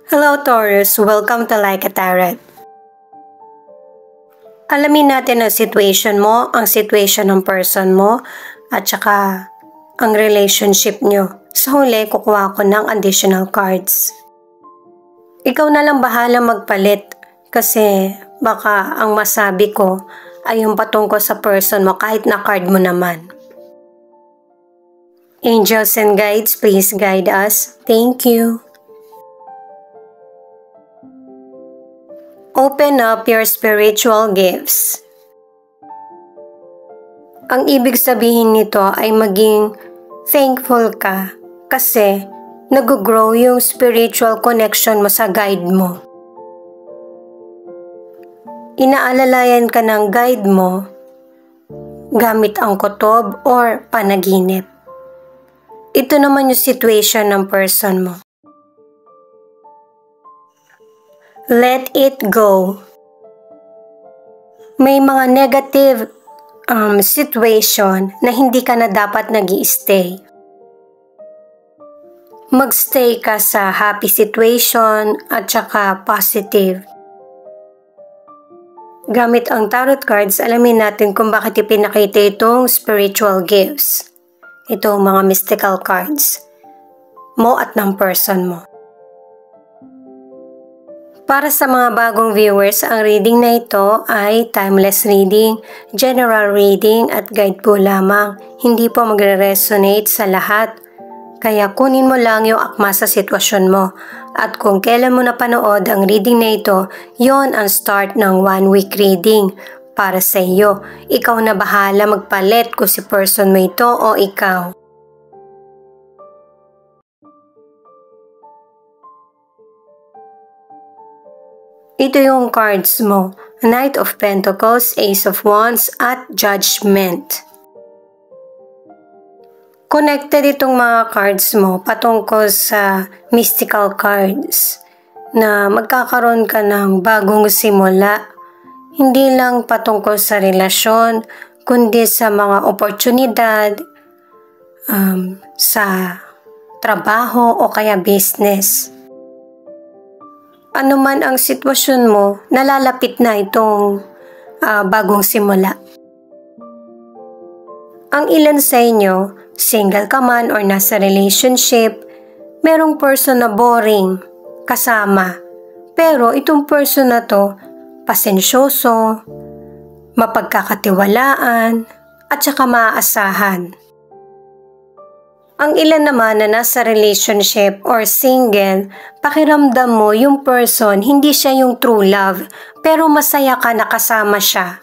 Hello Taurus, welcome to Like a Tarot. Alamin natin ang situation mo, ang situation ng person mo, at saka ang relationship nyo. Sa huli, kukuha ko ng additional cards. Ikaw na lang bahala magpalit kasi baka ang masabi ko ay yung patungkol sa person mo kahit na card mo naman. Angels and guides, please guide us. Thank you. Open up your spiritual gifts. Ang ibig sabihin nito ay maging thankful ka kasi nag-grow yung spiritual connection mo sa guide mo. Inaalalayan ka ng guide mo gamit ang kutob or panaginip. Ito naman yung situation ng person mo. Let it go. May mga negative situation na hindi ka na dapat nag-i-stay. Magstay ka sa happy situation at saka positive. Gamit ang tarot cards, alamin natin kung bakit ipinakita itong spiritual gifts. Itong mga mystical cards mo at ng person mo. Para sa mga bagong viewers, ang reading na ito ay timeless reading, general reading at guide po lamang. Hindi po magre-resonate sa lahat. Kaya kunin mo lang yung akma sa sitwasyon mo. At kung kailan mo napanood ang reading na ito, yon ang start ng 1 week reading para sa iyo. Ikaw na bahala magpalit kung si person mo ito o ikaw. Ito yung cards mo, Knight of Pentacles, Ace of Wands, at Judgment. Connected itong mga cards mo patungkol sa mystical cards na magkakaroon ka ng bagong simula. Hindi lang patungkol sa relasyon, kundi sa mga oportunidad, sa trabaho o kaya business. Ano man ang sitwasyon mo, nalalapit na itong bagong simula. Ang ilan sa inyo, single ka man or nasa relationship, merong person na boring kasama. Pero itong person na to, pasensyoso, mapagkakatiwalaan, at saka maaasahan. Ang ilan naman na nasa relationship or single, pakiramdam mo yung person hindi siya yung true love, pero masaya ka na kasama siya.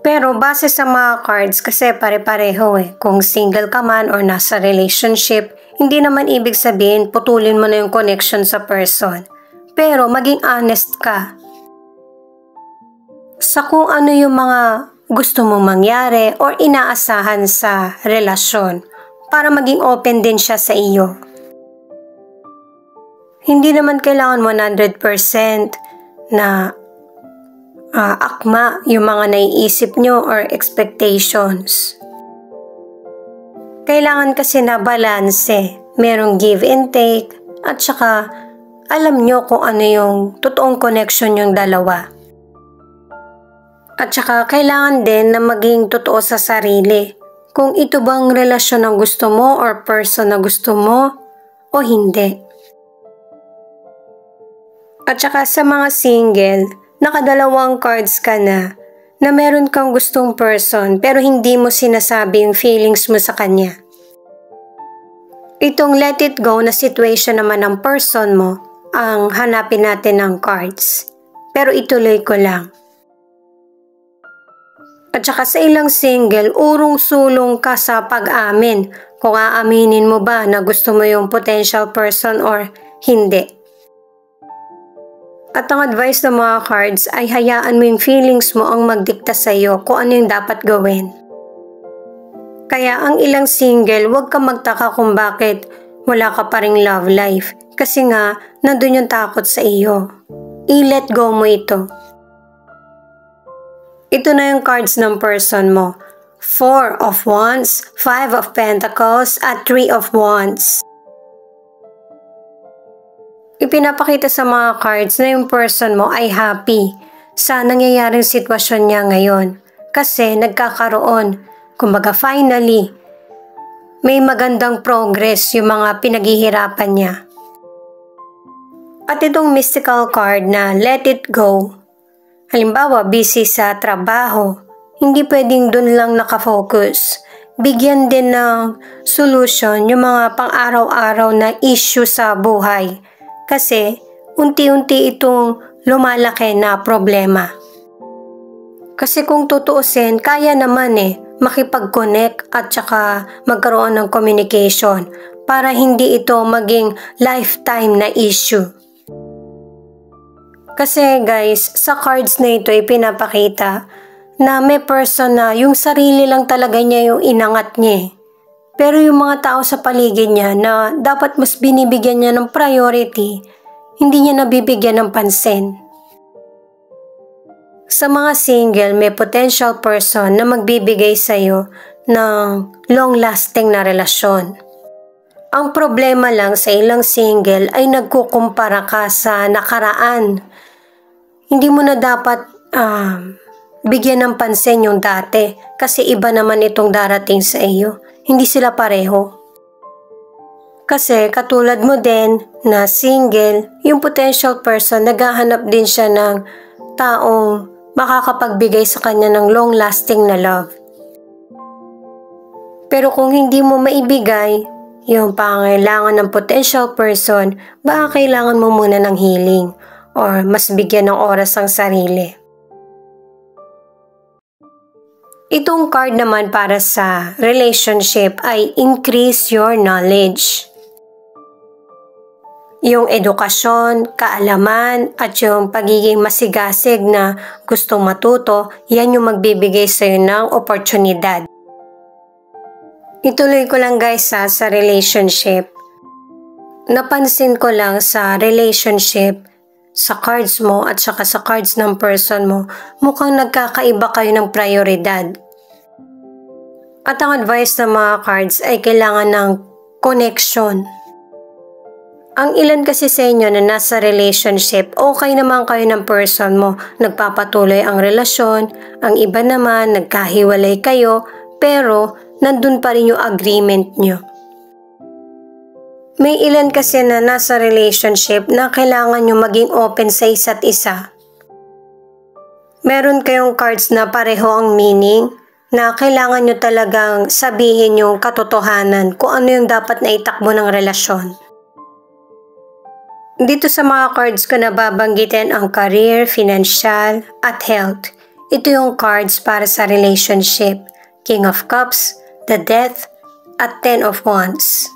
Pero base sa mga cards, kasi pare-pareho kung single ka man or nasa relationship, hindi naman ibig sabihin putulin mo na yung connection sa person. Pero maging honest ka sa kung ano yung mga gusto mong mangyari or inaasahan sa relasyon. Para maging open din siya sa iyo. Hindi naman kailangan 100% na akma yung mga naiisip nyo or expectations. Kailangan kasi na balanse. Merong give and take at saka alam nyo kung ano yung totoong connection yung dalawa. At saka kailangan din na maging totoo sa sarili. Kung ito bang relasyon ang gusto mo or person na gusto mo o hindi. At saka sa mga single, nakadalawang cards ka na meron kang gustong person pero hindi mo sinasabi yung feelings mo sa kanya. Itong let it go na situation naman ng person mo ang hanapin natin ng cards. Pero ituloy ko lang. At saka sa ilang single, urong-sulong ka sa pag-amin kung aaminin mo ba na gusto mo yung potential person or hindi. At ang advice ng mga cards ay hayaan mo yung feelings mo ang magdikta sa iyo kung ano yung dapat gawin. Kaya ang ilang single, huwag ka magtaka kung bakit wala ka pa ring love life. Kasi nga, nandun yung takot sa iyo. I-let go mo ito. Ito na yung cards ng person mo. 4 of Wands, 5 of Pentacles, at 3 of Wands. Ipinapakita sa mga cards na yung person mo ay happy sa nangyayaring sitwasyon niya ngayon. Kasi nagkakaroon, kumbaga finally, may magandang progress yung mga pinaghihirapan niya. At itong mystical card na let it go. Halimbawa, busy sa trabaho, hindi pwedeng dun lang nakafocus. Bigyan din ng solution yung mga pang-araw-araw na issue sa buhay. Kasi unti-unti itong lumalaki na problema. Kasi kung tutuusin, kaya naman makipag-connect at saka magkaroon ng communication para hindi ito maging lifetime na issue. Kasi guys, sa cards na ito ipinapakita na may person na yung sarili lang talaga niya yung inangat niya. Pero yung mga tao sa paligid niya na dapat mas binibigyan niya ng priority, hindi niya nabibigyan ng pansin. Sa mga single, may potential person na magbibigay sa'yo ng long-lasting na relasyon. Ang problema lang sa ilang single ay nagkukumpara ka sa nakaraan. Hindi mo na dapat bigyan ng pansin yung dati kasi iba naman itong darating sa iyo. Hindi sila pareho. Kasi katulad mo din na single, yung potential person naghahanap din siya ng taong makakapagbigay sa kanya ng long-lasting na love. Pero kung hindi mo maibigay yung pangailangan ng potential person, baka kailangan mo muna ng healing or mas bigyan ng oras ang sarili. Itong card naman para sa relationship ay increase your knowledge. Yung edukasyon, kaalaman at yung pagiging masigasig na gustong matuto, yan yung magbibigay sa'yo ng oportunidad. Ituloy ko lang guys sa relationship. Napansin ko lang sa relationship, sa cards mo at saka sa cards ng person mo, mukhang nagkakaiba kayo ng prioridad. At ang advice ng mga cards ay kailangan ng connection. Ang ilan kasi sa inyo na nasa relationship, okay naman kayo ng person mo, nagpapatuloy ang relasyon, ang iba naman nagkahiwalay kayo, pero nandun pa rin yung agreement nyo. May ilan kasi na nasa relationship na kailangan nyo maging open sa isa't isa. Meron kayong cards na pareho ang meaning, na kailangan nyo talagang sabihin yung katotohanan kung ano yung dapat na itakbo ng relasyon. Dito sa mga cards ko nababanggitin ang career, financial, at health. Ito yung cards para sa relationship. King of Cups, the Death, at Ten of Wands.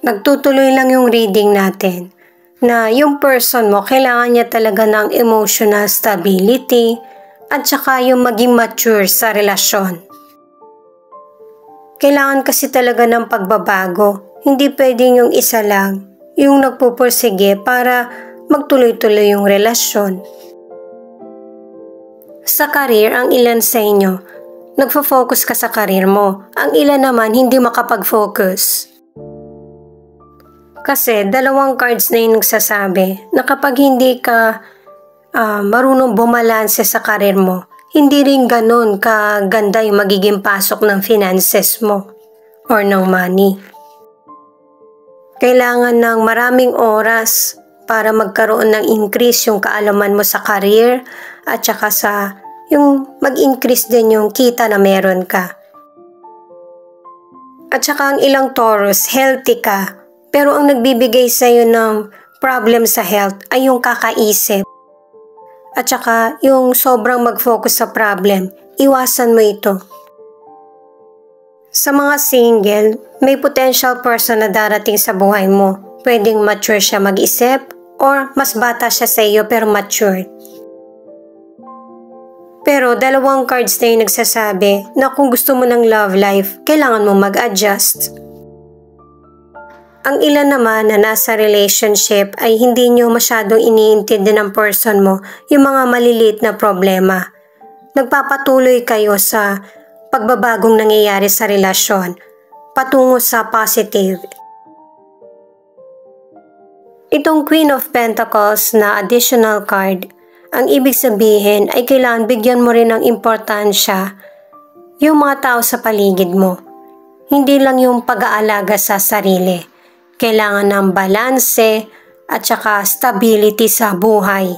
Nagtutuloy lang yung reading natin na yung person mo kailangan niya talaga ng emotional stability at saka yung maging mature sa relasyon. Kailangan kasi talaga ng pagbabago. Hindi pwedeng yung isa lang yung nagpupursige para magtuloy-tuloy yung relasyon. Sa career, ang ilan sa inyo, nagfo-focus ka sa career mo. Ang ilan naman hindi makapag-focus. Kasi dalawang cards na yung nagsasabi na kapag hindi ka marunong bumalanse sa career mo, hindi rin ganun kaganda yung magiging pasok ng finances mo or ng money. Kailangan ng maraming oras para magkaroon ng increase yung kaalaman mo sa career at saka sa yung mag-increase din yung kita na meron ka. At saka ang ilang Taurus, healthy ka, pero ang nagbibigay sa'yo ng problem sa health ay yung kakaisip. At saka yung sobrang mag-focus sa problem, iwasan mo ito. Sa mga single, may potential person na darating sa buhay mo. Pwedeng mature siya mag-isip or mas bata siya sa iyo pero mature. Pero dalawang cards na yung nagsasabi na kung gusto mo ng love life, kailangan mo mag-adjust. Ang ilan naman na nasa relationship ay hindi nyo masyadong iniintindi ng person mo yung mga maliliit na problema. Nagpapatuloy kayo sa pagbabagong nangyayari sa relasyon, patungo sa positive. Itong Queen of Pentacles na additional card, ang ibig sabihin ay kailangan bigyan mo rin ng importansya yung mga tao sa paligid mo. Hindi lang yung pag-aalaga sa sarili. Kailangan ng balanse at saka stability sa buhay.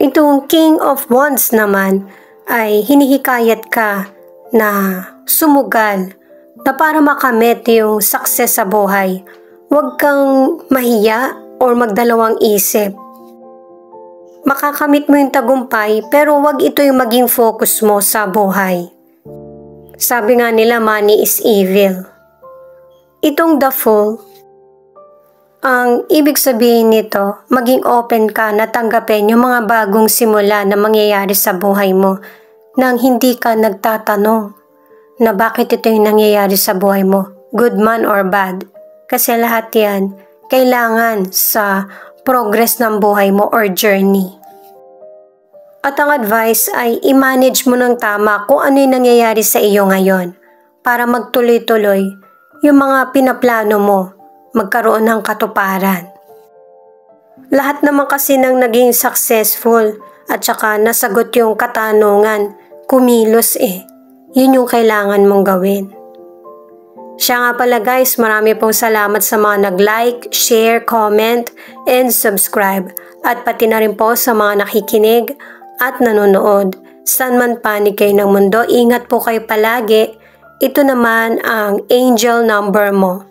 Itong King of Wands naman ay hinihikayat ka na sumugal na para makamit yung success sa buhay. Huwag kang mahiya or magdalawang isip. Makakamit mo yung tagumpay pero wag ito yung maging focus mo sa buhay. Sabi nga nila, money is evil. Itong The Fool, ang ibig sabihin nito, maging open ka na tanggapin yung mga bagong simula na mangyayari sa buhay mo nang hindi ka nagtatanong na bakit ito yung nangyayari sa buhay mo, good man or bad. Kasi lahat yan kailangan sa progress ng buhay mo or journey. At ang advice ay i-manage mo ng tama kung ano yung nangyayari sa iyo ngayon para magtuloy-tuloy yung mga pinaplano mo magkaroon ng katuparan. Lahat naman kasi ng naging successful at saka nasagot yung katanungan, kumilos Yun yung kailangan mong gawin. Siya nga pala guys, marami pong salamat sa mga nag-like, share, comment, and subscribe. At pati na rin po sa mga nakikinig at nanonood. Saan man panig kayo ng mundo, ingat po kayo palagi. Ito naman ang angel number mo.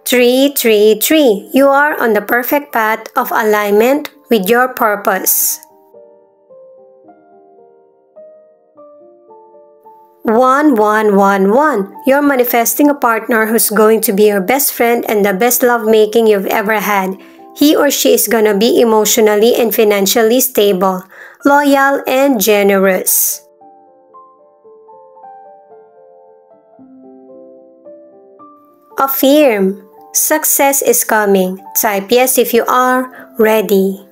333. You are on the perfect path of alignment with your purpose. 1111. You're manifesting a partner who's going to be your best friend and the best lovemaking you've ever had. He or she is gonna be emotionally and financially stable, loyal, and generous. Affirm. Success is coming. Type yes if you are ready.